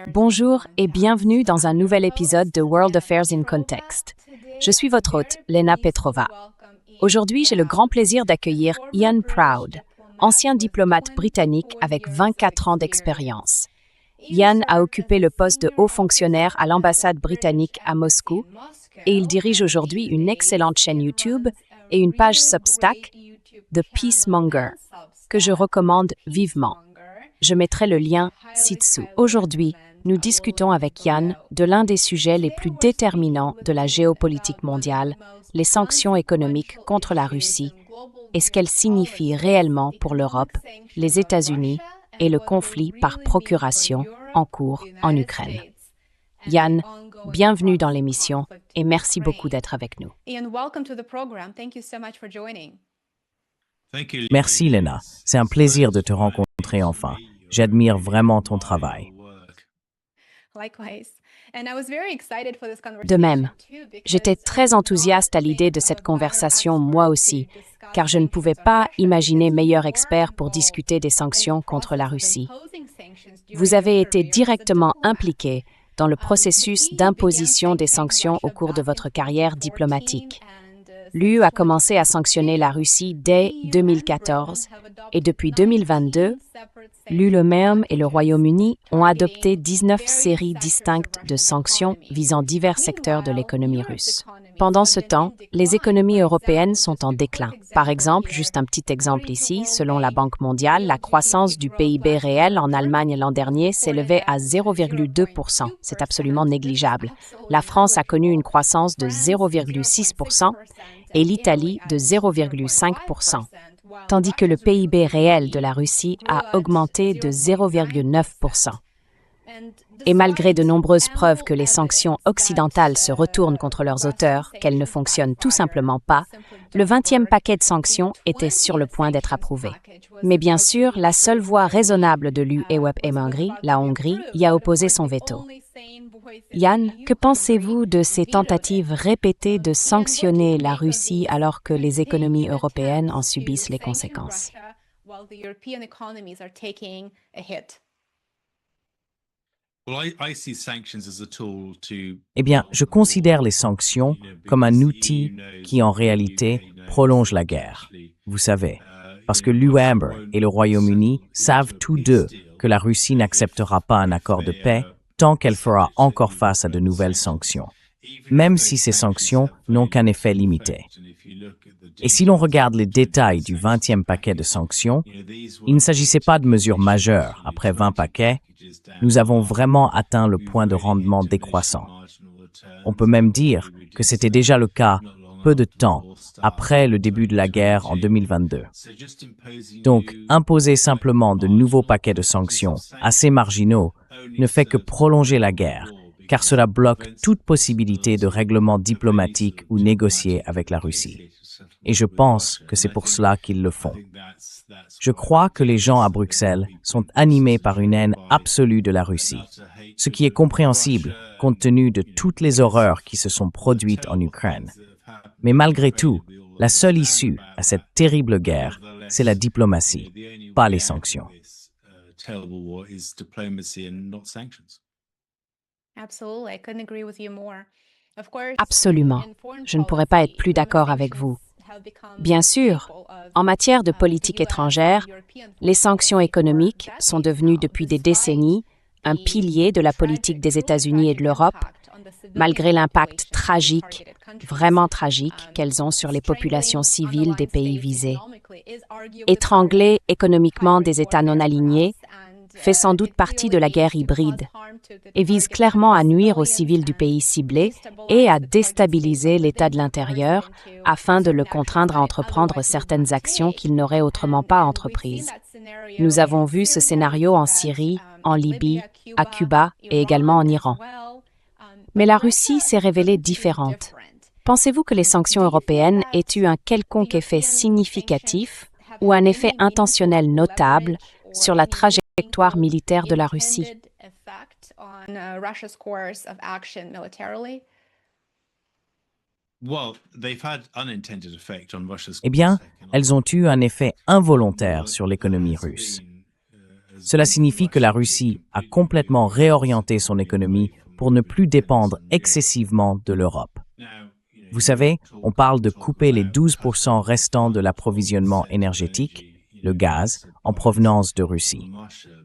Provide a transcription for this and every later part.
Bonjour et bienvenue dans un nouvel épisode de World Affairs in Context. Je suis votre hôte, Lena Petrova. Aujourd'hui, j'ai le grand plaisir d'accueillir Ian Proud, ancien diplomate britannique avec 24 ans d'expérience. Ian a occupé le poste de haut fonctionnaire à l'ambassade britannique à Moscou et il dirige aujourd'hui une excellente chaîne YouTube et une page Substack, The Peacemonger, que je recommande vivement. Je mettrai le lien ci-dessous. Aujourd'hui, nous discutons avec Ian de l'un des sujets les plus déterminants de la géopolitique mondiale, les sanctions économiques contre la Russie, et ce qu'elles signifient réellement pour l'Europe, les États-Unis et le conflit par procuration en cours en Ukraine. Ian, bienvenue dans l'émission et merci beaucoup d'être avec nous. Merci Lena, c'est un plaisir de te rencontrer enfin. J'admire vraiment ton travail. De même, j'étais très enthousiaste à l'idée de cette conversation moi aussi, car je ne pouvais pas imaginer meilleur expert pour discuter des sanctions contre la Russie. Vous avez été directement impliqué dans le processus d'imposition des sanctions au cours de votre carrière diplomatique. L'UE a commencé à sanctionner la Russie dès 2014 et depuis 2022, l'UE même et le Royaume-Uni ont adopté 19 séries distinctes de sanctions visant divers secteurs de l'économie russe. Pendant ce temps, les économies européennes sont en déclin. Par exemple, juste un petit exemple ici, selon la Banque mondiale, la croissance du PIB réel en Allemagne l'an dernier s'élevait à 0,2%. C'est absolument négligeable. La France a connu une croissance de 0,6% et l'Italie de 0,5%, tandis que le PIB réel de la Russie a augmenté de 0,9%. Et malgré de nombreuses preuves que les sanctions occidentales se retournent contre leurs auteurs, qu'elles ne fonctionnent tout simplement pas, le 20e paquet de sanctions était sur le point d'être approuvé. Mais bien sûr, la seule voie raisonnable de l'UE et la Hongrie, y a opposé son veto. Ian, que pensez-vous de ces tentatives répétées de sanctionner la Russie alors que les économies européennes en subissent les conséquences? Eh bien, je considère les sanctions comme un outil qui, en réalité, prolonge la guerre. Vous savez, parce que l'UE et le Royaume-Uni savent tous deux que la Russie n'acceptera pas un accord de paix tant qu'elle fera encore face à de nouvelles sanctions, même si ces sanctions n'ont qu'un effet limité. Et si l'on regarde les détails du 20e paquet de sanctions, il ne s'agissait pas de mesures majeures. Après 20 paquets, nous avons vraiment atteint le point de rendement décroissant. On peut même dire que c'était déjà le cas peu de temps après le début de la guerre en 2022. Donc, imposer simplement de nouveaux paquets de sanctions assez marginaux ne fait que prolonger la guerre, car cela bloque toute possibilité de règlement diplomatique ou négocié avec la Russie. Et je pense que c'est pour cela qu'ils le font. Je crois que les gens à Bruxelles sont animés par une haine absolue de la Russie, ce qui est compréhensible compte tenu de toutes les horreurs qui se sont produites en Ukraine. Mais malgré tout, la seule issue à cette terrible guerre, c'est la diplomatie, pas les sanctions. Absolument. Je ne pourrais pas être plus d'accord avec vous. Bien sûr, en matière de politique étrangère, les sanctions économiques sont devenues depuis des décennies un pilier de la politique des États-Unis et de l'Europe, malgré l'impact tragique, vraiment tragique, qu'elles ont sur les populations civiles des pays visés. Étrangler économiquement des États non alignés fait sans doute partie de la guerre hybride et vise clairement à nuire aux civils du pays ciblé et à déstabiliser l'état de l'intérieur afin de le contraindre à entreprendre certaines actions qu'il n'aurait autrement pas entreprises. Nous avons vu ce scénario en Syrie, en Libye, à Cuba et également en Iran. Mais la Russie s'est révélée différente. Pensez-vous que les sanctions européennes aient eu un quelconque effet significatif ou un effet intentionnel notable sur la trajectoire militaire de la Russie? Eh bien, elles ont eu un effet involontaire sur l'économie russe. Cela signifie que la Russie a complètement réorienté son économie pour ne plus dépendre excessivement de l'Europe. Vous savez, on parle de couper les 12% restants de l'approvisionnement énergétique, le gaz, en provenance de Russie.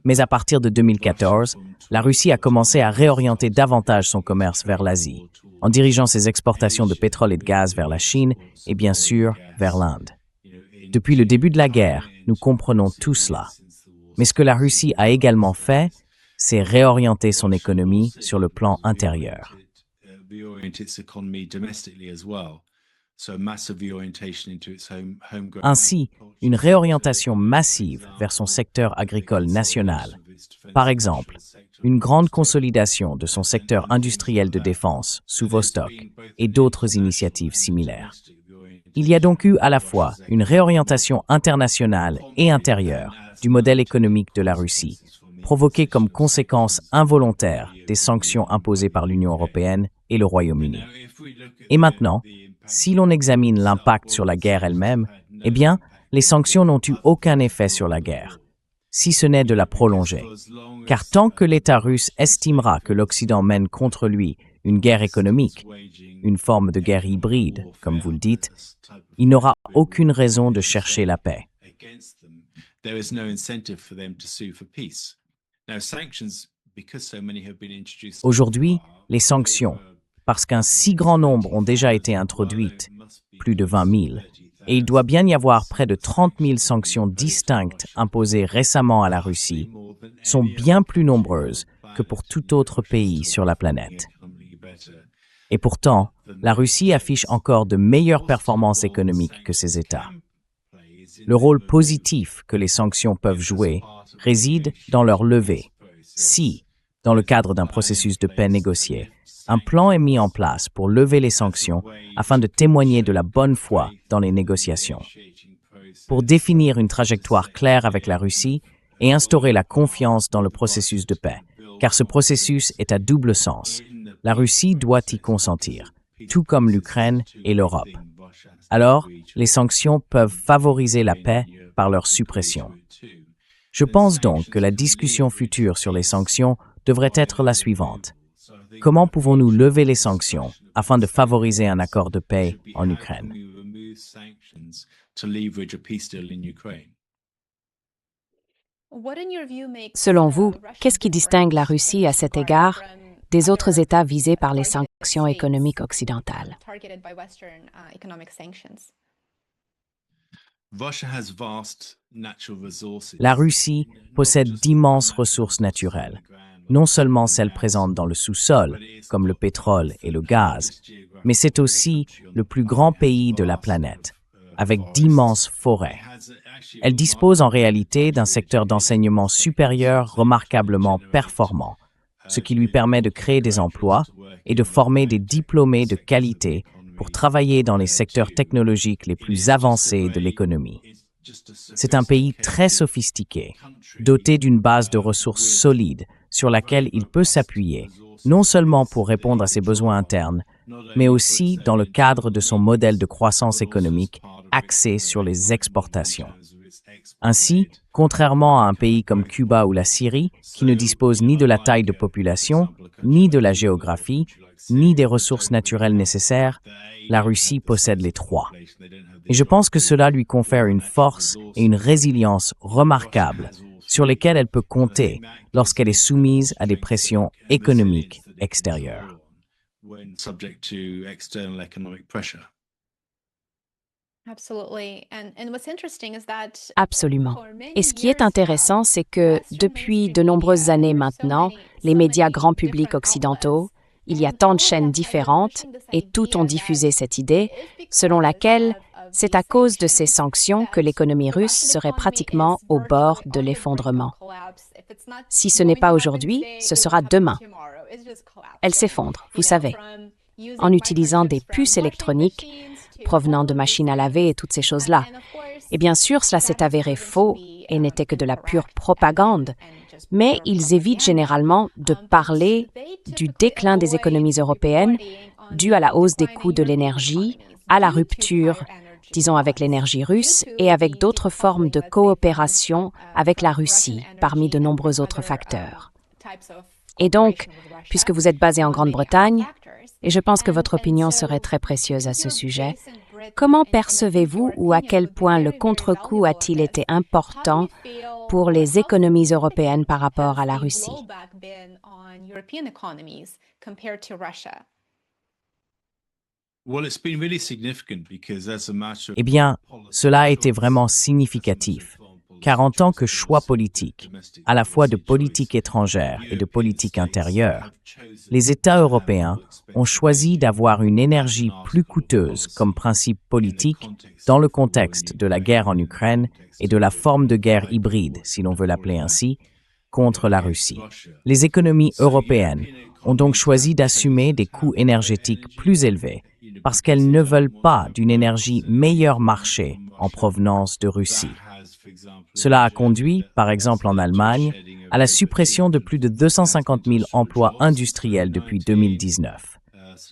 Mais à partir de 2014, la Russie a commencé à réorienter davantage son commerce vers l'Asie, en dirigeant ses exportations de pétrole et de gaz vers la Chine et bien sûr vers l'Inde. Depuis le début de la guerre, nous comprenons tout cela. Mais ce que la Russie a également fait, c'est réorienter son économie sur le plan intérieur. Ainsi, une réorientation massive vers son secteur agricole national. Par exemple, une grande consolidation de son secteur industriel de défense sous Vostok et d'autres initiatives similaires. Il y a donc eu à la fois une réorientation internationale et intérieure du modèle économique de la Russie, provoquée comme conséquence involontaire des sanctions imposées par l'Union européenne et le Royaume-Uni. Et maintenant, si l'on examine l'impact sur la guerre elle-même, eh bien, les sanctions n'ont eu aucun effet sur la guerre, si ce n'est de la prolonger. Car tant que l'État russe estimera que l'Occident mène contre lui une guerre économique, une forme de guerre hybride, comme vous le dites, il n'aura aucune raison de chercher la paix. Aujourd'hui, les sanctions, parce qu'un si grand nombre ont déjà été introduites, plus de 20 000, et il doit bien y avoir près de 30 000 sanctions distinctes imposées récemment à la Russie, sont bien plus nombreuses que pour tout autre pays sur la planète. Et pourtant, la Russie affiche encore de meilleures performances économiques que ses États. Le rôle positif que les sanctions peuvent jouer réside dans leur levée. Si, dans le cadre d'un processus de paix négocié, un plan est mis en place pour lever les sanctions afin de témoigner de la bonne foi dans les négociations, pour définir une trajectoire claire avec la Russie et instaurer la confiance dans le processus de paix, car ce processus est à double sens. La Russie doit y consentir, tout comme l'Ukraine et l'Europe. Alors, les sanctions peuvent favoriser la paix par leur suppression. Je pense donc que la discussion future sur les sanctions devrait être la suivante. Comment pouvons-nous lever les sanctions afin de favoriser un accord de paix en Ukraine? Selon vous, qu'est-ce qui distingue la Russie à cet égard des autres États visés par les sanctions économiques occidentales? La Russie possède d'immenses ressources naturelles, non seulement celles présentes dans le sous-sol, comme le pétrole et le gaz, mais c'est aussi le plus grand pays de la planète, avec d'immenses forêts. Elle dispose en réalité d'un secteur d'enseignement supérieur remarquablement performant, ce qui lui permet de créer des emplois et de former des diplômés de qualité pour travailler dans les secteurs technologiques les plus avancés de l'économie. C'est un pays très sophistiqué, doté d'une base de ressources solides sur laquelle il peut s'appuyer, non seulement pour répondre à ses besoins internes, mais aussi dans le cadre de son modèle de croissance économique axé sur les exportations. Ainsi, contrairement à un pays comme Cuba ou la Syrie, qui ne dispose ni de la taille de population, ni de la géographie, ni des ressources naturelles nécessaires, la Russie possède les trois. Et je pense que cela lui confère une force et une résilience remarquables sur lesquelles elle peut compter lorsqu'elle est soumise à des pressions économiques extérieures. Absolument. Et ce qui est intéressant, c'est que depuis de nombreuses années maintenant, les médias grand public occidentaux, il y a tant de chaînes différentes et toutes ont diffusé cette idée selon laquelle c'est à cause de ces sanctions que l'économie russe serait pratiquement au bord de l'effondrement. Si ce n'est pas aujourd'hui, ce sera demain. Elle s'effondre, vous savez, en utilisant des puces électroniques provenant de machines à laver et toutes ces choses-là. Et bien sûr, cela s'est avéré faux et n'était que de la pure propagande, mais ils évitent généralement de parler du déclin des économies européennes dû à la hausse des coûts de l'énergie, à la rupture disons avec l'énergie russe, et avec d'autres formes de coopération avec la Russie, parmi de nombreux autres facteurs. Et donc, puisque vous êtes basé en Grande-Bretagne, et je pense que votre opinion serait très précieuse à ce sujet, comment percevez-vous ou à quel point le contre-coup a-t-il été important pour les économies européennes par rapport à la Russie? Eh bien, cela a été vraiment significatif, car en tant que choix politique, à la fois de politique étrangère et de politique intérieure, les États européens ont choisi d'avoir une énergie plus coûteuse comme principe politique dans le contexte de la guerre en Ukraine et de la forme de guerre hybride, si l'on veut l'appeler ainsi, contre la Russie. Les économies européennes ont donc choisi d'assumer des coûts énergétiques plus élevés parce qu'elles ne veulent pas d'une énergie meilleur marché en provenance de Russie. Cela a conduit, par exemple en Allemagne, à la suppression de plus de 250 000 emplois industriels depuis 2019,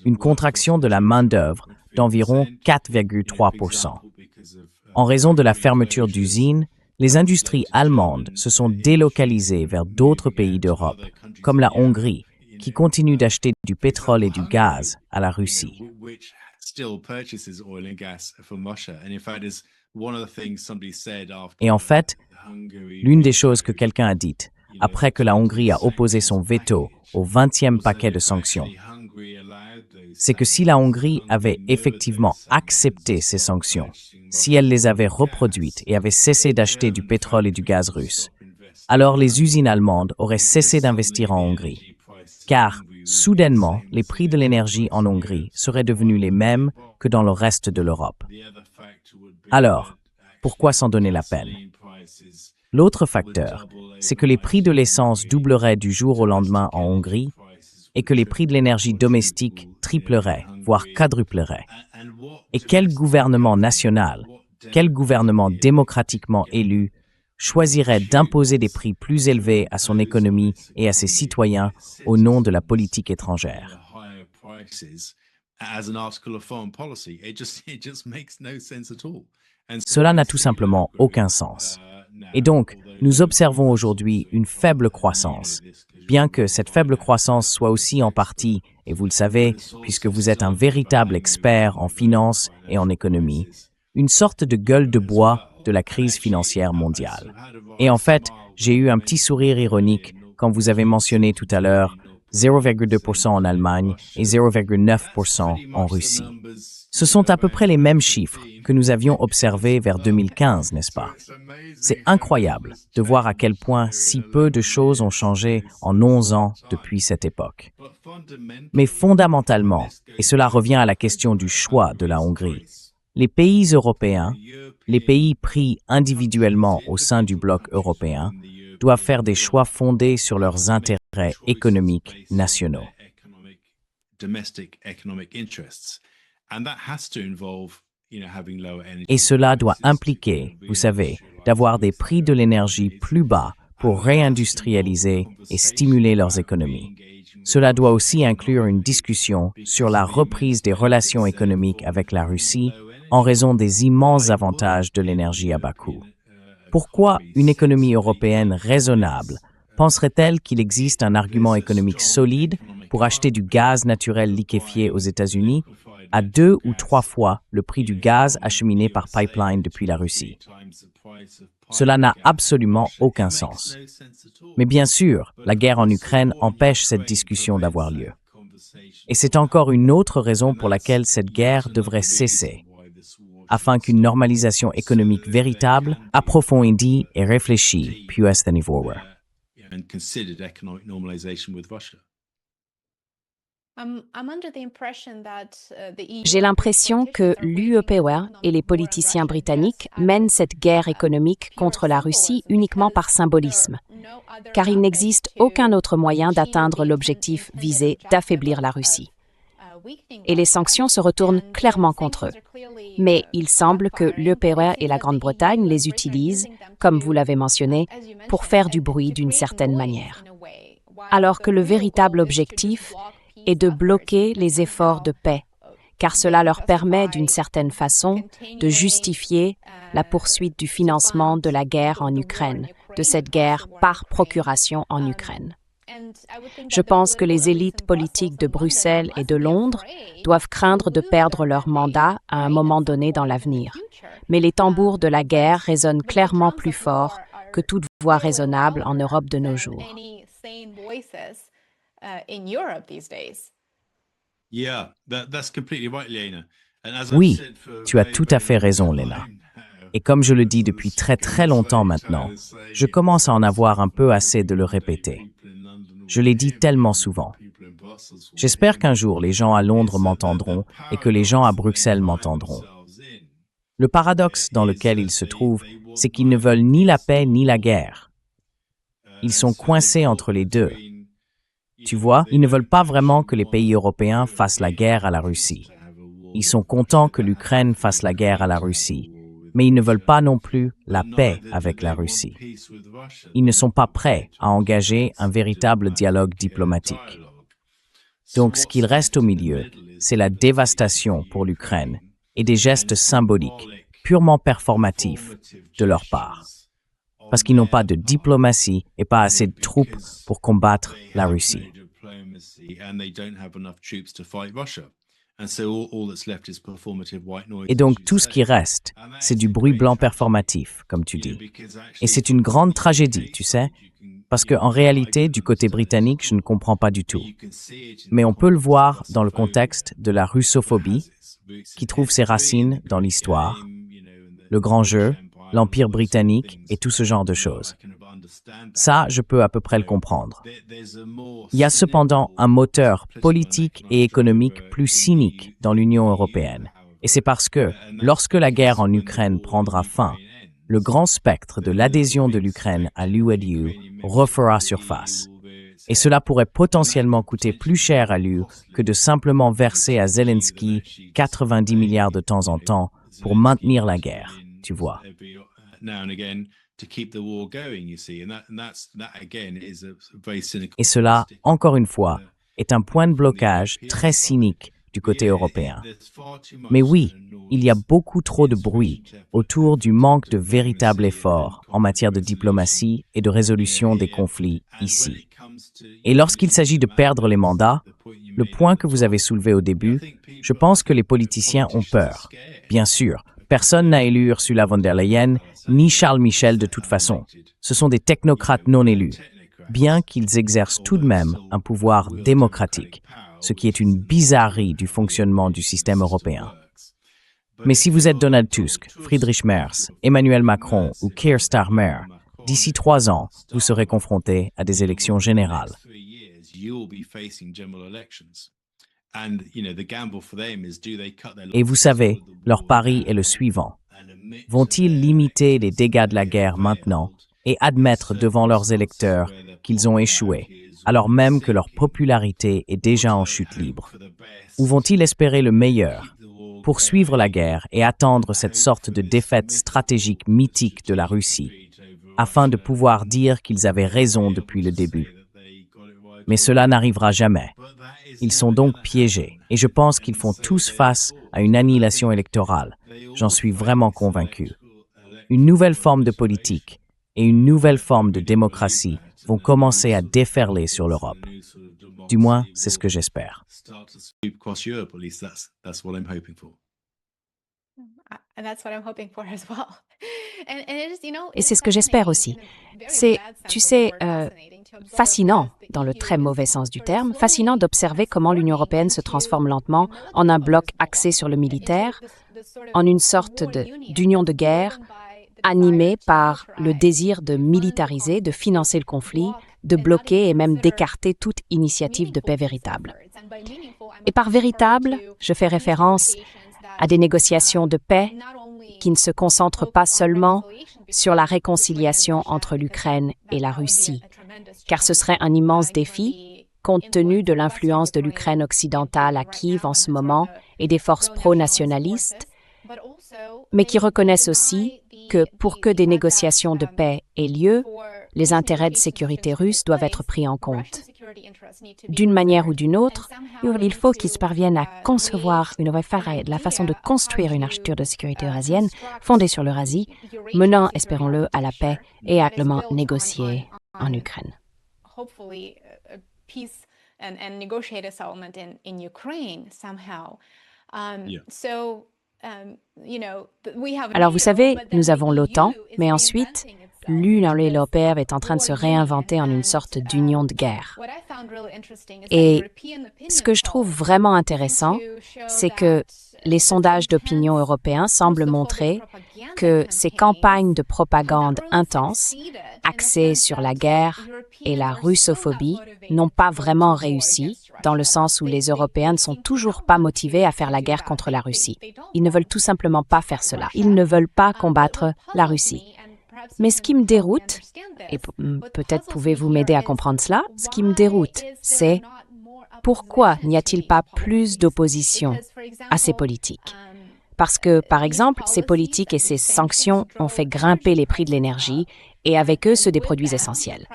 une contraction de la main-d'œuvre d'environ 4,3%. En raison de la fermeture d'usines, les industries allemandes se sont délocalisées vers d'autres pays d'Europe, comme la Hongrie, qui continue d'acheter du pétrole et du gaz à la Russie. Et en fait, l'une des choses que quelqu'un a dites, après que la Hongrie a opposé son veto au 20e paquet de sanctions, c'est que si la Hongrie avait effectivement accepté ces sanctions, si elle les avait reproduites et avait cessé d'acheter du pétrole et du gaz russe, alors les usines allemandes auraient cessé d'investir en Hongrie. Car, soudainement, les prix de l'énergie en Hongrie seraient devenus les mêmes que dans le reste de l'Europe. Alors, pourquoi s'en donner la peine? L'autre facteur, c'est que les prix de l'essence doubleraient du jour au lendemain en Hongrie et que les prix de l'énergie domestique tripleraient, voire quadrupleraient. Et quel gouvernement national, quel gouvernement démocratiquement élu choisirait d'imposer des prix plus élevés à son économie et à ses citoyens au nom de la politique étrangère? Cela n'a tout simplement aucun sens. Et donc, nous observons aujourd'hui une faible croissance, bien que cette faible croissance soit aussi en partie, et vous le savez, puisque vous êtes un véritable expert en finance et en économie, une sorte de gueule de bois de la crise financière mondiale. Et en fait, j'ai eu un petit sourire ironique quand vous avez mentionné tout à l'heure 0,2% en Allemagne et 0,9% en Russie. Ce sont à peu près les mêmes chiffres que nous avions observés vers 2015, n'est-ce pas? C'est incroyable de voir à quel point si peu de choses ont changé en 11 ans depuis cette époque. Mais fondamentalement, et cela revient à la question du choix de la Hongrie, les pays européens, les pays pris individuellement au sein du bloc européen, doivent faire des choix fondés sur leurs intérêts économiques nationaux. Et cela doit impliquer, vous savez, d'avoir des prix de l'énergie plus bas pour réindustrialiser et stimuler leurs économies. Cela doit aussi inclure une discussion sur la reprise des relations économiques avec la Russie en raison des immenses avantages de l'énergie à bas coût. Pourquoi une économie européenne raisonnable penserait-elle qu'il existe un argument économique solide pour acheter du gaz naturel liquéfié aux États-Unis à 2 ou 3 fois le prix du gaz acheminé par pipeline depuis la Russie? Cela n'a absolument aucun sens. Mais bien sûr, la guerre en Ukraine empêche cette discussion d'avoir lieu. Et c'est encore une autre raison pour laquelle cette guerre devrait cesser, afin qu'une normalisation économique véritable, approfondie et réfléchie puisse tenir forward. J'ai l'impression que l'UEPR et les politiciens britanniques mènent cette guerre économique contre la Russie uniquement par symbolisme, car il n'existe aucun autre moyen d'atteindre l'objectif visé d'affaiblir la Russie. Et les sanctions se retournent clairement contre eux. Mais il semble que l'UEPR et la Grande-Bretagne les utilisent, comme vous l'avez mentionné, pour faire du bruit d'une certaine manière. Alors que le véritable objectif est de bloquer les efforts de paix car cela leur permet d'une certaine façon de justifier la poursuite du financement de la guerre en Ukraine, de cette guerre par procuration en Ukraine. Je pense que les élites politiques de Bruxelles et de Londres doivent craindre de perdre leur mandat à un moment donné dans l'avenir. Mais les tambours de la guerre résonnent clairement plus fort que toute voix raisonnable en Europe de nos jours. Oui, tu as tout à fait raison, Lena. Et comme je le dis depuis très très longtemps maintenant, je commence à en avoir un peu assez de le répéter. Je l'ai dit tellement souvent. J'espère qu'un jour les gens à Londres m'entendront et que les gens à Bruxelles m'entendront. Le paradoxe dans lequel ils se trouvent, c'est qu'ils ne veulent ni la paix ni la guerre. Ils sont coincés entre les deux. Tu vois, ils ne veulent pas vraiment que les pays européens fassent la guerre à la Russie. Ils sont contents que l'Ukraine fasse la guerre à la Russie, mais ils ne veulent pas non plus la paix avec la Russie. Ils ne sont pas prêts à engager un véritable dialogue diplomatique. Donc ce qu'il reste au milieu, c'est la dévastation pour l'Ukraine et des gestes symboliques, purement performatifs de leur part. Parce qu'ils n'ont pas de diplomatie et pas assez de troupes pour combattre la Russie. Et donc tout ce qui reste, c'est du bruit blanc performatif, comme tu dis. Et c'est une grande tragédie, tu sais, parce qu'en réalité, du côté britannique, je ne comprends pas du tout. Mais on peut le voir dans le contexte de la russophobie, qui trouve ses racines dans l'histoire, le grand jeu, l'Empire britannique et tout ce genre de choses. Ça, je peux à peu près le comprendre. Il y a cependant un moteur politique et économique plus cynique dans l'Union européenne. Et c'est parce que, lorsque la guerre en Ukraine prendra fin, le grand spectre de l'adhésion de l'Ukraine à l'UE refera surface. Et cela pourrait potentiellement coûter plus cher à l'UE que de simplement verser à Zelensky 90 milliards de temps en temps pour maintenir la guerre, tu vois. Et cela, encore une fois, est un point de blocage très cynique du côté européen. Mais oui, il y a beaucoup trop de bruit autour du manque de véritables efforts en matière de diplomatie et de résolution des conflits ici. Et lorsqu'il s'agit de perdre les mandats, le point que vous avez soulevé au début, je pense que les politiciens ont peur. Bien sûr, personne n'a élu Ursula von der Leyen ni Charles Michel de toute façon. Ce sont des technocrates non élus, bien qu'ils exercent tout de même un pouvoir démocratique, ce qui est une bizarrerie du fonctionnement du système européen. Mais si vous êtes Donald Tusk, Friedrich Merz, Emmanuel Macron ou Keir Starmer, d'ici 3 ans, vous serez confrontés à des élections générales. Et vous savez, leur pari est le suivant. Vont-ils limiter les dégâts de la guerre maintenant et admettre devant leurs électeurs qu'ils ont échoué, alors même que leur popularité est déjà en chute libre? Ou vont-ils espérer le meilleur, poursuivre la guerre et attendre cette sorte de défaite stratégique mythique de la Russie, afin de pouvoir dire qu'ils avaient raison depuis le début? Mais cela n'arrivera jamais. Ils sont donc piégés, et je pense qu'ils font tous face à une annihilation électorale. J'en suis vraiment convaincu. Une nouvelle forme de politique et une nouvelle forme de démocratie vont commencer à déferler sur l'Europe. Du moins, c'est ce que j'espère. Et c'est ce que j'espère aussi. C'est, tu sais, fascinant, dans le très mauvais sens du terme, fascinant d'observer comment l'Union européenne se transforme lentement en un bloc axé sur le militaire, en une sorte d'union de guerre, animée par le désir de militariser, de financer le conflit, de bloquer et même d'écarter toute initiative de paix véritable. Et par véritable, je fais référence à des négociations de paix qui ne se concentrent pas seulement sur la réconciliation entre l'Ukraine et la Russie, car ce serait un immense défi, compte tenu de l'influence de l'Ukraine occidentale à Kiev en ce moment et des forces pro-nationalistes, mais qui reconnaissent aussi que pour que des négociations de paix aient lieu, les intérêts de sécurité russes doivent être pris en compte. D'une manière ou d'une autre, il faut qu'ils parviennent à concevoir la façon de construire une architecture de sécurité eurasienne fondée sur l'Eurasie, menant, espérons-le, à la paix et à règlement négocié en Ukraine. Alors vous savez, nous avons l'OTAN, mais ensuite, l'Union européenne est en train de se réinventer en une sorte d'union de guerre. Et ce que je trouve vraiment intéressant, c'est que les sondages d'opinion européens semblent montrer que ces campagnes de propagande intenses, axées sur la guerre et la russophobie, n'ont pas vraiment réussi, dans le sens où les Européens ne sont toujours pas motivés à faire la guerre contre la Russie. Ils ne veulent tout simplement pas faire cela. Ils ne veulent pas combattre la Russie. Mais ce qui me déroute, et peut-être pouvez-vous m'aider à comprendre cela, ce qui me déroute, c'est pourquoi n'y a-t-il pas plus d'opposition à ces politiques? Parce que, par exemple, ces politiques et ces sanctions ont fait grimper les prix de l'énergie et avec eux ceux des produits essentiels.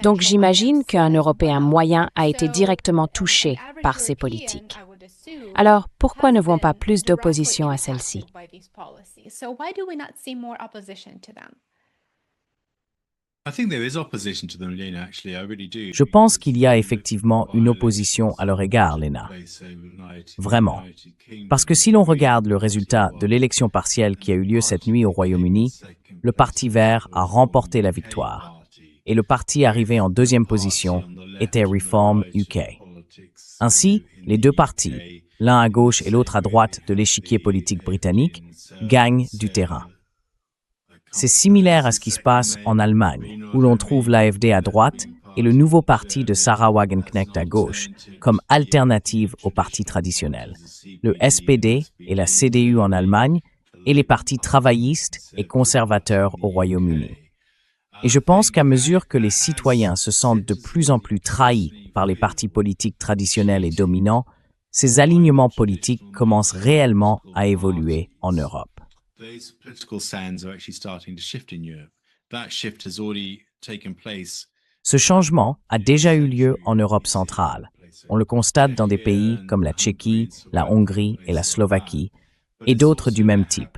Donc j'imagine qu'un Européen moyen a été directement touché par ces politiques. Alors, pourquoi ne voit-on pas plus d'opposition à celles-ci? Je pense qu'il y a effectivement une opposition à leur égard, Lena. Vraiment. Parce que si l'on regarde le résultat de l'élection partielle qui a eu lieu cette nuit au Royaume-Uni, le Parti vert a remporté la victoire. Et le parti arrivé en deuxième position était Reform UK. Ainsi, les deux partis, l'un à gauche et l'autre à droite de l'échiquier politique britannique, gagnent du terrain. C'est similaire à ce qui se passe en Allemagne, où l'on trouve l'AfD à droite et le nouveau parti de Sarah Wagenknecht à gauche, comme alternative aux partis traditionnels, le SPD et la CDU en Allemagne, et les partis travaillistes et conservateurs au Royaume-Uni. Et je pense qu'à mesure que les citoyens se sentent de plus en plus trahis par les partis politiques traditionnels et dominants, ces alignements politiques commencent réellement à évoluer en Europe. Ce changement a déjà eu lieu en Europe centrale. On le constate dans des pays comme la Tchéquie, la Hongrie et la Slovaquie, et d'autres du même type.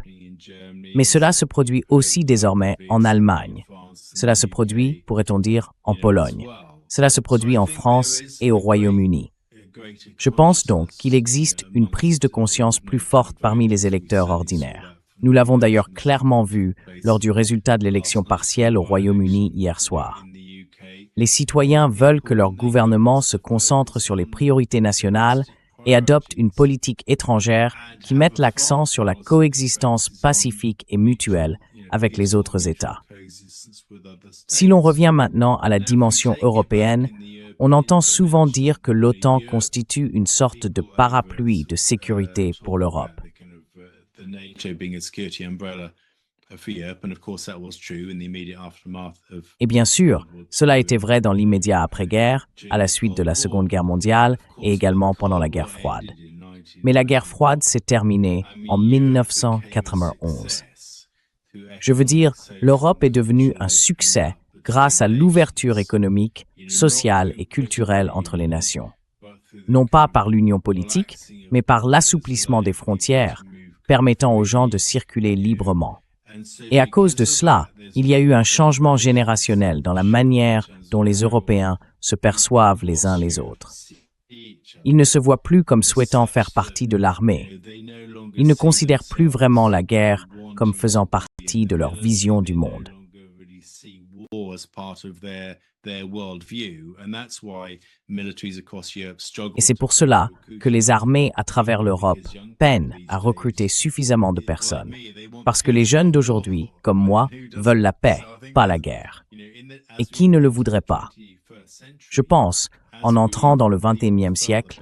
Mais cela se produit aussi désormais en Allemagne. Cela se produit, pourrait-on dire, en Pologne. Cela se produit en France et au Royaume-Uni. Je pense donc qu'il existe une prise de conscience plus forte parmi les électeurs ordinaires. Nous l'avons d'ailleurs clairement vu lors du résultat de l'élection partielle au Royaume-Uni hier soir. Les citoyens veulent que leur gouvernement se concentre sur les priorités nationales et adopte une politique étrangère qui mette l'accent sur la coexistence pacifique et mutuelle avec les autres États. Si l'on revient maintenant à la dimension européenne, on entend souvent dire que l'OTAN constitue une sorte de parapluie de sécurité pour l'Europe. Et bien sûr, cela était vrai dans l'immédiat après-guerre, à la suite de la Seconde Guerre mondiale et également pendant la guerre froide. Mais la guerre froide s'est terminée en 1991. Je veux dire, l'Europe est devenue un succès grâce à l'ouverture économique, sociale et culturelle entre les nations. Non pas par l'union politique, mais par l'assouplissement des frontières, permettant aux gens de circuler librement. Et à cause de cela, il y a eu un changement générationnel dans la manière dont les Européens se perçoivent les uns les autres. Ils ne se voient plus comme souhaitant faire partie de l'armée. Ils ne considèrent plus vraiment la guerre comme faisant partie de leur vision du monde. Et c'est pour cela que les armées à travers l'Europe peinent à recruter suffisamment de personnes. Parce que les jeunes d'aujourd'hui, comme moi, veulent la paix, pas la guerre. Et qui ne le voudrait pas? Je pense, en entrant dans le XXIe siècle,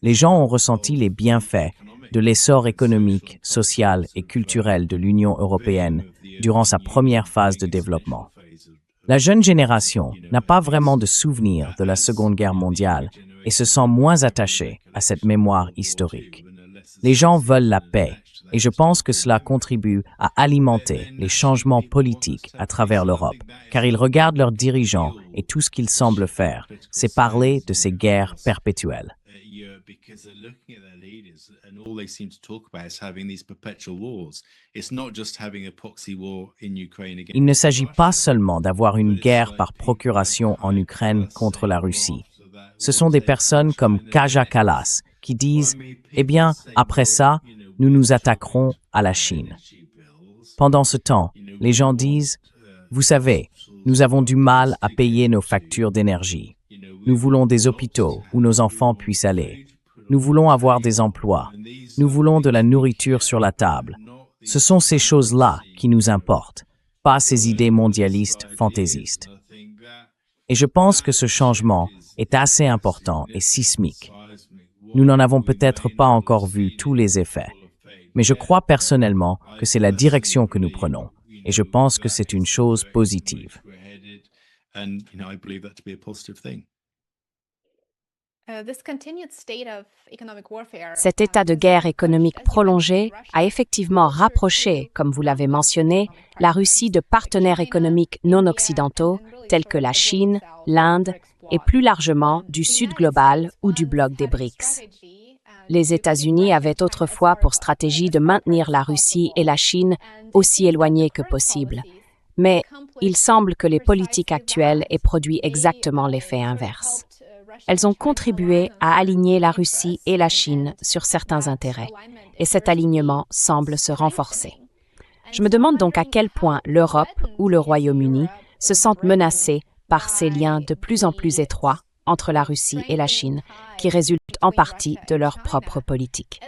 les gens ont ressenti les bienfaits de l'essor économique, social et culturel de l'Union européenne durant sa première phase de développement. La jeune génération n'a pas vraiment de souvenir de la Seconde Guerre mondiale et se sent moins attachée à cette mémoire historique. Les gens veulent la paix, Et je pense que cela contribue à alimenter les changements politiques à travers l'Europe, car ils regardent leurs dirigeants et tout ce qu'ils semblent faire, c'est parler de ces guerres perpétuelles. Il ne s'agit pas seulement d'avoir une guerre par procuration en Ukraine contre la Russie. Ce sont des personnes comme Kaja Kallas qui disent « Eh bien, après ça, nous nous attaquerons à la Chine ». Pendant ce temps, les gens disent « Vous savez, nous avons du mal à payer nos factures d'énergie. Nous voulons des hôpitaux où nos enfants puissent aller. Nous voulons avoir des emplois. Nous voulons de la nourriture sur la table. Ce sont ces choses-là qui nous importent, pas ces idées mondialistes fantaisistes. » Et je pense que ce changement est assez important et sismique. Nous n'en avons peut-être pas encore vu tous les effets, mais je crois personnellement que c'est la direction que nous prenons, et je pense que c'est une chose positive. Cet état de guerre économique prolongé a effectivement rapproché, comme vous l'avez mentionné, la Russie de partenaires économiques non occidentaux tels que la Chine, l'Inde et plus largement du Sud global ou du bloc des BRICS. Les États-Unis avaient autrefois pour stratégie de maintenir la Russie et la Chine aussi éloignées que possible. Mais il semble que les politiques actuelles aient produit exactement l'effet inverse. Elles ont contribué à aligner la Russie et la Chine sur certains intérêts, et cet alignement semble se renforcer. Je me demande donc à quel point l'Europe ou le Royaume-Uni se sentent menacés par ces liens de plus en plus étroits entre la Russie et la Chine, qui résultent en partie de leur propre politique.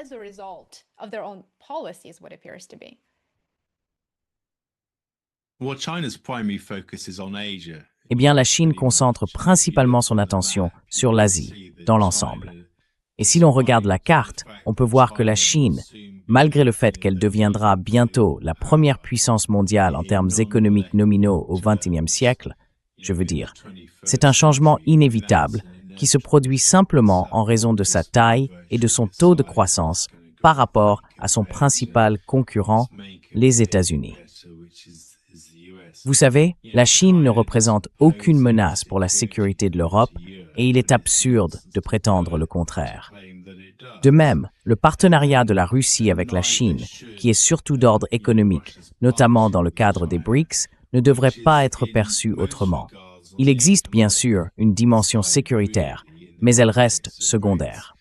Eh bien, la Chine concentre principalement son attention sur l'Asie, dans l'ensemble. Et si l'on regarde la carte, on peut voir que la Chine, malgré le fait qu'elle deviendra bientôt la première puissance mondiale en termes économiques nominaux au XXIe siècle, je veux dire, c'est un changement inévitable qui se produit simplement en raison de sa taille et de son taux de croissance par rapport à son principal concurrent, les États-Unis. Vous savez, la Chine ne représente aucune menace pour la sécurité de l'Europe et il est absurde de prétendre le contraire. De même, le partenariat de la Russie avec la Chine, qui est surtout d'ordre économique, notamment dans le cadre des BRICS, ne devrait pas être perçu autrement. Il existe bien sûr une dimension sécuritaire, mais elle reste secondaire.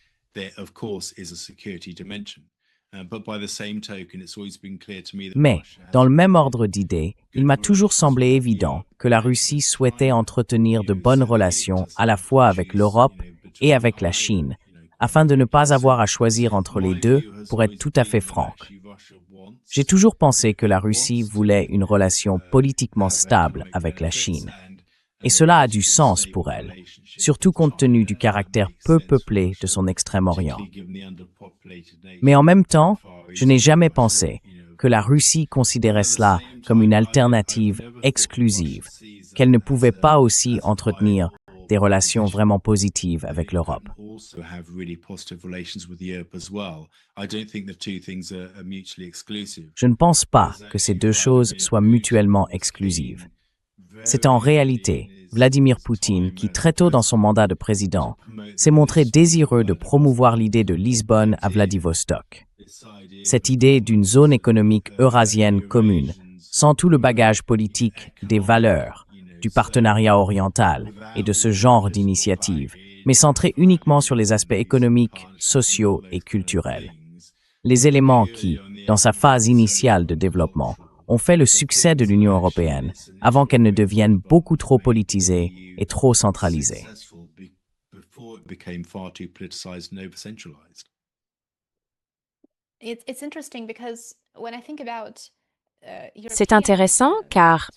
Mais, dans le même ordre d'idées, il m'a toujours semblé évident que la Russie souhaitait entretenir de bonnes relations à la fois avec l'Europe et avec la Chine, afin de ne pas avoir à choisir entre les deux, pour être tout à fait franc. J'ai toujours pensé que la Russie voulait une relation politiquement stable avec la Chine. Et cela a du sens pour elle, surtout compte tenu du caractère peu peuplé de son Extrême-Orient. Mais en même temps, je n'ai jamais pensé que la Russie considérait cela comme une alternative exclusive, qu'elle ne pouvait pas aussi entretenir des relations vraiment positives avec l'Europe. Je ne pense pas que ces deux choses soient mutuellement exclusives. C'est en réalité Vladimir Poutine qui, très tôt dans son mandat de président, s'est montré désireux de promouvoir l'idée de Lisbonne à Vladivostok. Cette idée d'une zone économique eurasienne commune, sans tout le bagage politique des valeurs, du partenariat oriental et de ce genre d'initiatives, mais centrée uniquement sur les aspects économiques, sociaux et culturels. Les éléments qui, dans sa phase initiale de développement, ont fait le succès de l'Union européenne avant qu'elle ne devienne beaucoup trop politisée et trop centralisée. C'est intéressant car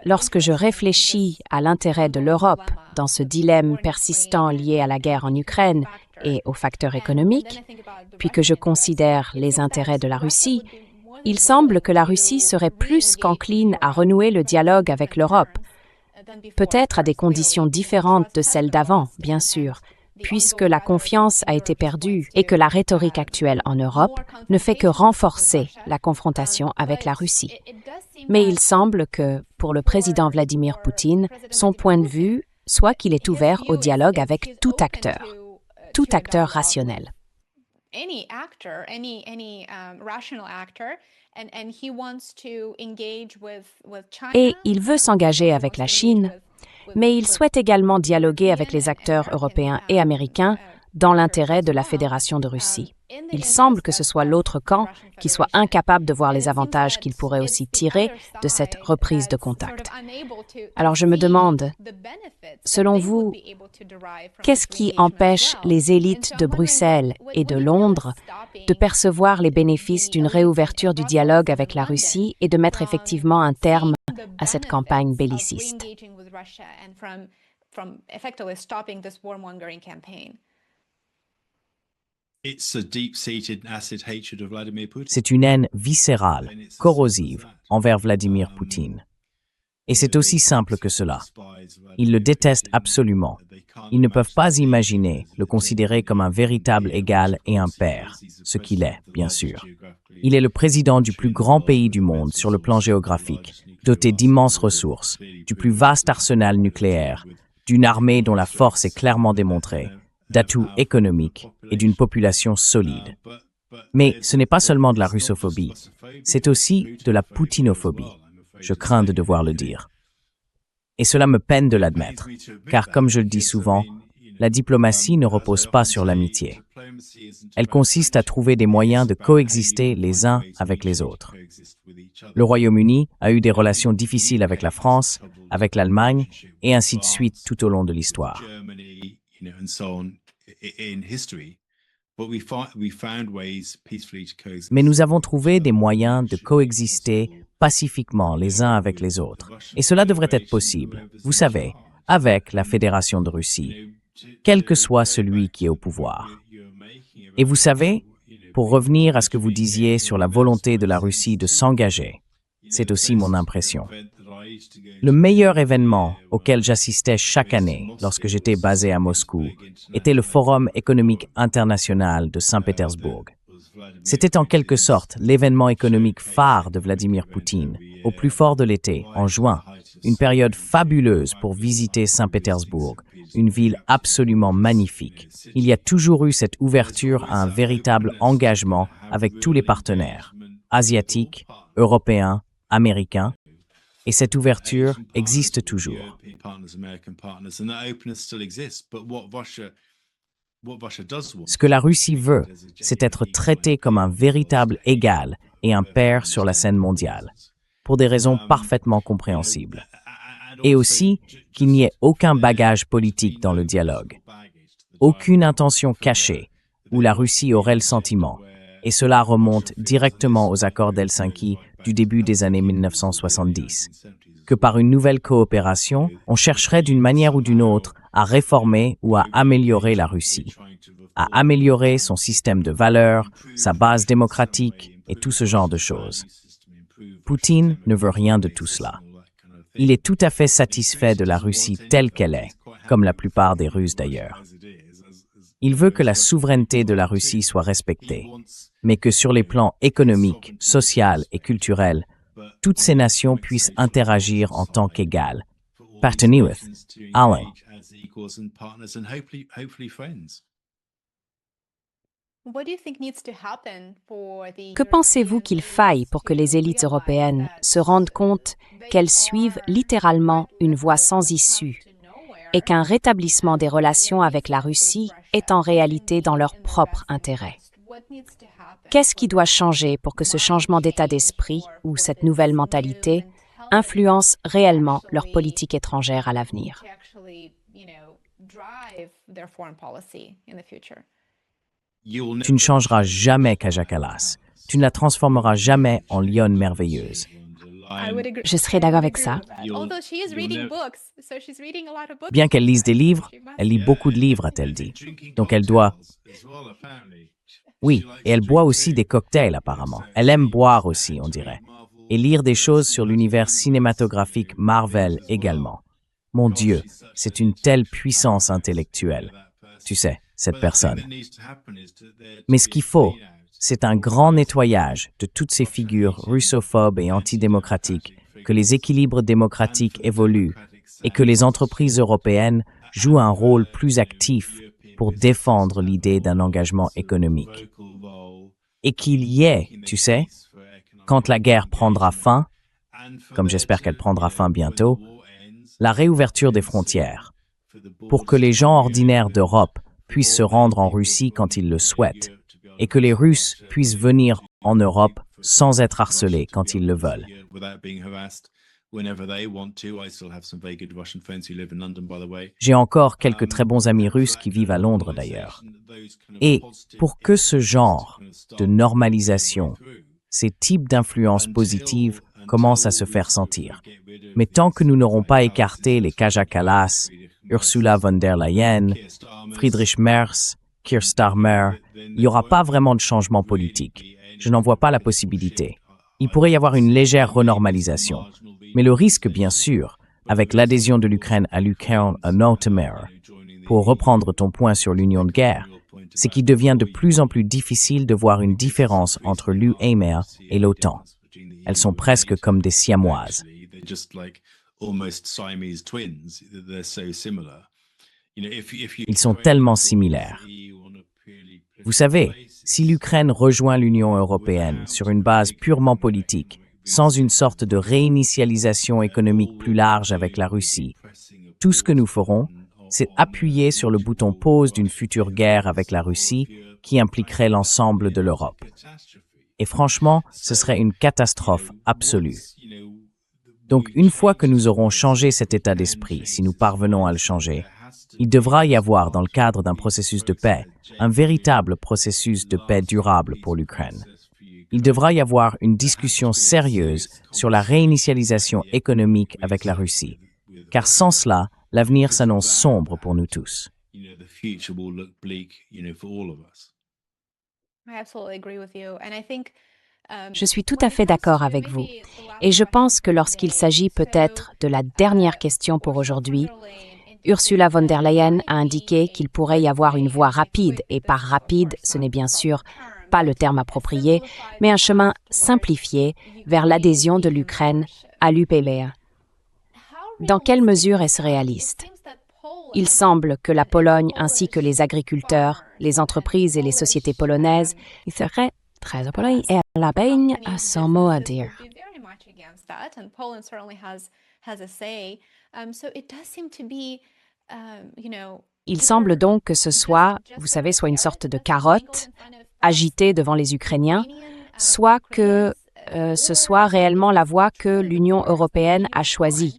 lorsque je réfléchis à l'intérêt de l'Europe dans ce dilemme persistant lié à la guerre en Ukraine et aux facteurs économiques, puis que je considère les intérêts de la Russie, il semble que la Russie serait plus qu'encline à renouer le dialogue avec l'Europe, peut-être à des conditions différentes de celles d'avant, bien sûr, puisque la confiance a été perdue et que la rhétorique actuelle en Europe ne fait que renforcer la confrontation avec la Russie. Mais il semble que, pour le président Vladimir Poutine, son point de vue soit qu'il est ouvert au dialogue avec tout acteur rationnel. Et il veut s'engager avec la Chine, mais il souhaite également dialoguer avec les acteurs européens et américains dans l'intérêt de la Fédération de Russie. Il semble que ce soit l'autre camp qui soit incapable de voir les avantages qu'il pourrait aussi tirer de cette reprise de contact. Alors je me demande, selon vous, qu'est-ce qui empêche les élites de Bruxelles et de Londres de percevoir les bénéfices d'une réouverture du dialogue avec la Russie et de mettre effectivement un terme à cette campagne belliciste? C'est une haine viscérale, corrosive, envers Vladimir Poutine. Et c'est aussi simple que cela. Ils le détestent absolument. Ils ne peuvent pas imaginer le considérer comme un véritable égal et un père, ce qu'il est, bien sûr. Il est le président du plus grand pays du monde sur le plan géographique, doté d'immenses ressources, du plus vaste arsenal nucléaire, d'une armée dont la force est clairement démontrée, d'atouts économiques et d'une population solide. Mais ce n'est pas seulement de la russophobie, c'est aussi de la poutinophobie. Je crains de devoir le dire. Et cela me peine de l'admettre, car comme je le dis souvent, la diplomatie ne repose pas sur l'amitié. Elle consiste à trouver des moyens de coexister les uns avec les autres. Le Royaume-Uni a eu des relations difficiles avec la France, avec l'Allemagne, et ainsi de suite tout au long de l'histoire. Mais nous avons trouvé des moyens de coexister pacifiquement les uns avec les autres. Et cela devrait être possible, vous savez, avec la Fédération de Russie, quel que soit celui qui est au pouvoir. Et vous savez, pour revenir à ce que vous disiez sur la volonté de la Russie de s'engager, c'est aussi mon impression. Le meilleur événement auquel j'assistais chaque année lorsque j'étais basé à Moscou était le Forum économique international de Saint-Pétersbourg. C'était en quelque sorte l'événement économique phare de Vladimir Poutine, au plus fort de l'été, en juin, une période fabuleuse pour visiter Saint-Pétersbourg, une ville absolument magnifique. Il y a toujours eu cette ouverture à un véritable engagement avec tous les partenaires, asiatiques, européens, américains, et cette ouverture existe toujours. Ce que la Russie veut, c'est être traitée comme un véritable égal et un père sur la scène mondiale, pour des raisons parfaitement compréhensibles. Et aussi qu'il n'y ait aucun bagage politique dans le dialogue, aucune intention cachée où la Russie aurait le sentiment, et cela remonte directement aux accords d'Helsinki du début des années 1970, que par une nouvelle coopération, on chercherait d'une manière ou d'une autre à réformer ou à améliorer la Russie, à améliorer son système de valeurs, sa base démocratique et tout ce genre de choses. Poutine ne veut rien de tout cela. Il est tout à fait satisfait de la Russie telle qu'elle est, comme la plupart des Russes d'ailleurs. Il veut que la souveraineté de la Russie soit respectée, mais que sur les plans économiques, social et culturels, toutes ces nations puissent interagir en tant qu'égales. Partnerwith, Alain. Que pensez-vous qu'il faille pour que les élites européennes se rendent compte qu'elles suivent littéralement une voie sans issue et qu'un rétablissement des relations avec la Russie est en réalité dans leur propre intérêt? Qu'est-ce qui doit changer pour que ce changement d'état d'esprit ou cette nouvelle mentalité influence réellement leur politique étrangère à l'avenir? Tu ne changeras jamais Kaja Kallas. Tu ne la transformeras jamais en lionne merveilleuse. Je serais d'accord avec ça. Bien qu'elle lise des livres, elle lit beaucoup de livres, a-t-elle dit. Donc elle doit... Oui, et elle boit aussi des cocktails apparemment. Elle aime boire aussi, on dirait. Et lire des choses sur l'univers cinématographique Marvel également. Mon Dieu, c'est une telle puissance intellectuelle. tu sais, cette personne. Mais ce qu'il faut, c'est un grand nettoyage de toutes ces figures russophobes et antidémocratiques, que les équilibres démocratiques évoluent et que les entreprises européennes jouent un rôle plus actif pour défendre l'idée d'un engagement économique. Et qu'il y ait, tu sais, quand la guerre prendra fin, comme j'espère qu'elle prendra fin bientôt, la réouverture des frontières, pour que les gens ordinaires d'Europe puissent se rendre en Russie quand ils le souhaitent, et que les Russes puissent venir en Europe sans être harcelés quand ils le veulent. J'ai encore quelques très bons amis russes qui vivent à Londres d'ailleurs. Et pour que ce genre de normalisation, ces types d'influences positives commencent à se faire sentir. Mais tant que nous n'aurons pas écarté les Kaja Kallas, Ursula von der Leyen, Friedrich Merz, Keir Starmer, il n'y aura pas vraiment de changement politique. Je n'en vois pas la possibilité. Il pourrait y avoir une légère renormalisation. Mais le risque, bien sûr, avec l'adhésion de l'Ukraine à l'Union européenne, pour reprendre ton point sur l'union de guerre, c'est qu'il devient de plus en plus difficile de voir une différence entre l'UE et l'OTAN. Elles sont presque comme des siamoises. Ils sont tellement similaires. Vous savez, si l'Ukraine rejoint l'Union européenne sur une base purement politique, sans une sorte de réinitialisation économique plus large avec la Russie, tout ce que nous ferons, c'est appuyer sur le bouton pause d'une future guerre avec la Russie qui impliquerait l'ensemble de l'Europe. Et franchement, ce serait une catastrophe absolue. Donc, une fois que nous aurons changé cet état d'esprit, si nous parvenons à le changer, il devra y avoir, dans le cadre d'un processus de paix, un véritable processus de paix durable pour l'Ukraine. Il devra y avoir une discussion sérieuse sur la réinitialisation économique avec la Russie, car sans cela, l'avenir s'annonce sombre pour nous tous. Je suis tout à fait d'accord avec vous. Et je pense que lorsqu'il s'agit peut-être de la dernière question pour aujourd'hui, Ursula von der Leyen a indiqué qu'il pourrait y avoir une voie rapide, et par rapide, ce n'est bien sûr pas le terme approprié, mais un chemin simplifié vers l'adhésion de l'Ukraine à l'UPBA. Dans quelle mesure est-ce réaliste? Il semble que la Pologne ainsi que les agriculteurs, les entreprises et les sociétés polonaises seraient très Pologne et la baigne à son mot à dire. Il semble donc que ce soit, vous savez, soit une sorte de carotte agitée devant les Ukrainiens, soit que ce soit réellement la voie que l'Union européenne a choisie.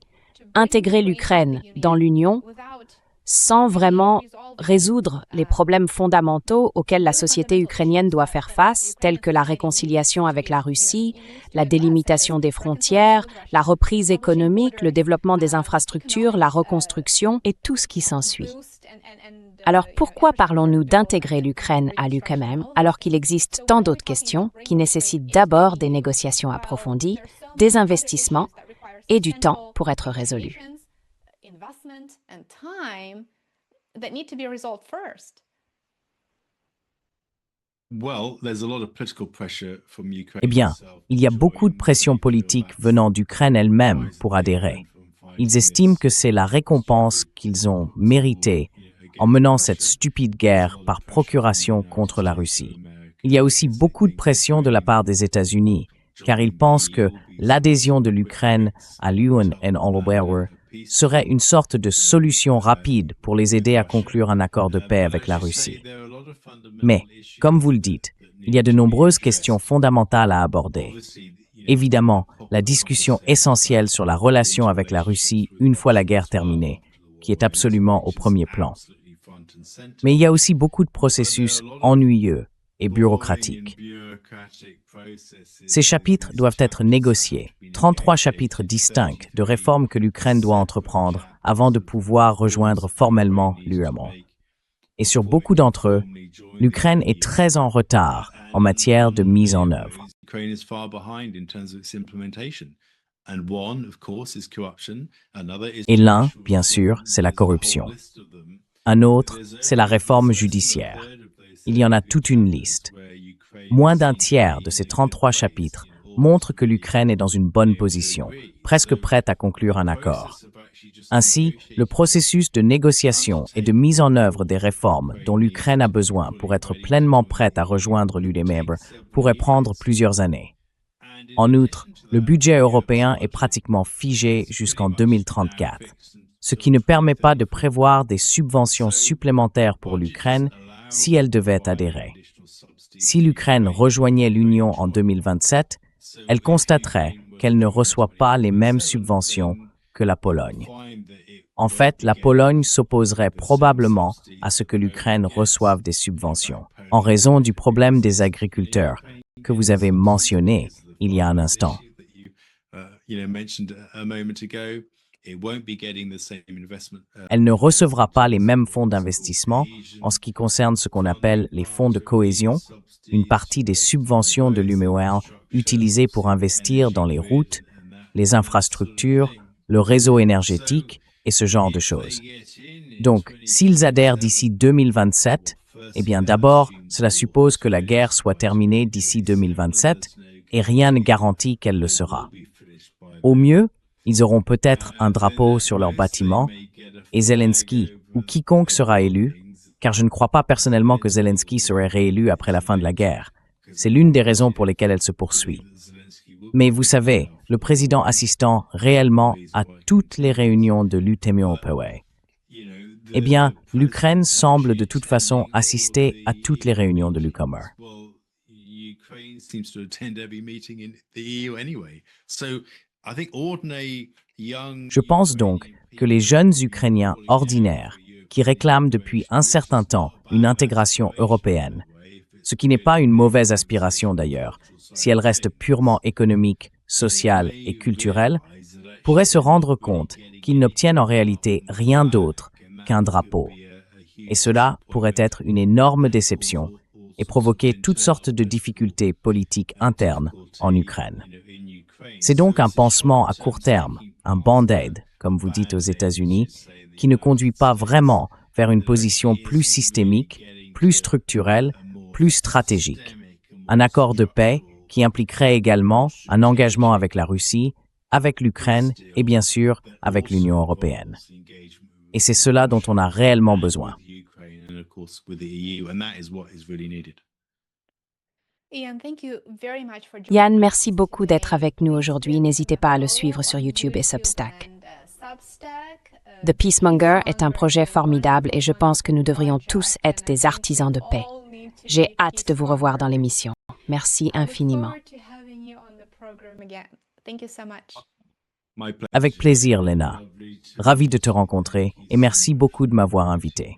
Intégrer l'Ukraine dans l'Union sans vraiment résoudre les problèmes fondamentaux auxquels la société ukrainienne doit faire face, tels que la réconciliation avec la Russie, la délimitation des frontières, la reprise économique, le développement des infrastructures, la reconstruction et tout ce qui s'ensuit. Alors pourquoi parlons-nous d'intégrer l'Ukraine à l'UKMM alors qu'il existe tant d'autres questions qui nécessitent d'abord des négociations approfondies, des investissements et du temps pour être résolues? Eh bien, il y a beaucoup de pression politique venant d'Ukraine elle-même pour adhérer. Ils estiment que c'est la récompense qu'ils ont méritée en menant cette stupide guerre par procuration contre la Russie. Il y a aussi beaucoup de pression de la part des États-Unis, car ils pensent que l'adhésion de l'Ukraine à l'Union européenne serait une sorte de solution rapide pour les aider à conclure un accord de paix avec la Russie. Mais, comme vous le dites, il y a de nombreuses questions fondamentales à aborder. Évidemment, la discussion essentielle sur la relation avec la Russie une fois la guerre terminée, qui est absolument au premier plan. Mais il y a aussi beaucoup de processus ennuyeux et bureaucratiques. Ces chapitres doivent être négociés, 33 chapitres distincts de réformes que l'Ukraine doit entreprendre avant de pouvoir rejoindre formellement l'UEMO. Et sur beaucoup d'entre eux, l'Ukraine est très en retard en matière de mise en œuvre. Et l'un, bien sûr, c'est la corruption. Un autre, c'est la réforme judiciaire. Il y en a toute une liste. Moins d'un tiers de ces 33 chapitres montrent que l'Ukraine est dans une bonne position, presque prête à conclure un accord. Ainsi, le processus de négociation et de mise en œuvre des réformes dont l'Ukraine a besoin pour être pleinement prête à rejoindre l'UE pourrait prendre plusieurs années. En outre, le budget européen est pratiquement figé jusqu'en 2034, ce qui ne permet pas de prévoir des subventions supplémentaires pour l'Ukraine si elle devait adhérer. Si l'Ukraine rejoignait l'Union en 2027, elle constaterait qu'elle ne reçoit pas les mêmes subventions que la Pologne. En fait, la Pologne s'opposerait probablement à ce que l'Ukraine reçoive des subventions, en raison du problème des agriculteurs que vous avez mentionné il y a un instant. Elle ne recevra pas les mêmes fonds d'investissement en ce qui concerne ce qu'on appelle les fonds de cohésion, une partie des subventions de l'UE utilisées pour investir dans les routes, les infrastructures, le réseau énergétique et ce genre de choses. Donc, s'ils adhèrent d'ici 2027, eh bien d'abord, cela suppose que la guerre soit terminée d'ici 2027 et rien ne garantit qu'elle le sera. Au mieux, ils auront peut-être un drapeau sur leur bâtiment et Zelensky ou quiconque sera élu, car je ne crois pas personnellement que Zelensky serait réélu après la fin de la guerre. C'est l'une des raisons pour lesquelles elle se poursuit. Mais vous savez, le président assistant réellement à toutes les réunions de l'UTMOPW. Eh bien, l'Ukraine semble de toute façon assister à toutes les réunions de l'UCOMER. Je pense donc que les jeunes Ukrainiens ordinaires qui réclament depuis un certain temps une intégration européenne, ce qui n'est pas une mauvaise aspiration d'ailleurs, si elle reste purement économique, sociale et culturelle, pourraient se rendre compte qu'ils n'obtiennent en réalité rien d'autre qu'un drapeau. Et cela pourrait être une énorme déception et provoquer toutes sortes de difficultés politiques internes en Ukraine. C'est donc un pansement à court terme, un band-aid, comme vous dites aux États-Unis, qui ne conduit pas vraiment vers une position plus systémique, plus structurelle, plus stratégique. Un accord de paix qui impliquerait également un engagement avec la Russie, avec l'Ukraine et bien sûr avec l'Union européenne. Et c'est cela dont on a réellement besoin. Yann, merci beaucoup d'être avec nous aujourd'hui. N'hésitez pas à le suivre sur YouTube et Substack. The Peacemonger est un projet formidable et je pense que nous devrions tous être des artisans de paix. J'ai hâte de vous revoir dans l'émission. Merci infiniment. Avec plaisir, Lena. Ravi de te rencontrer et merci beaucoup de m'avoir invité.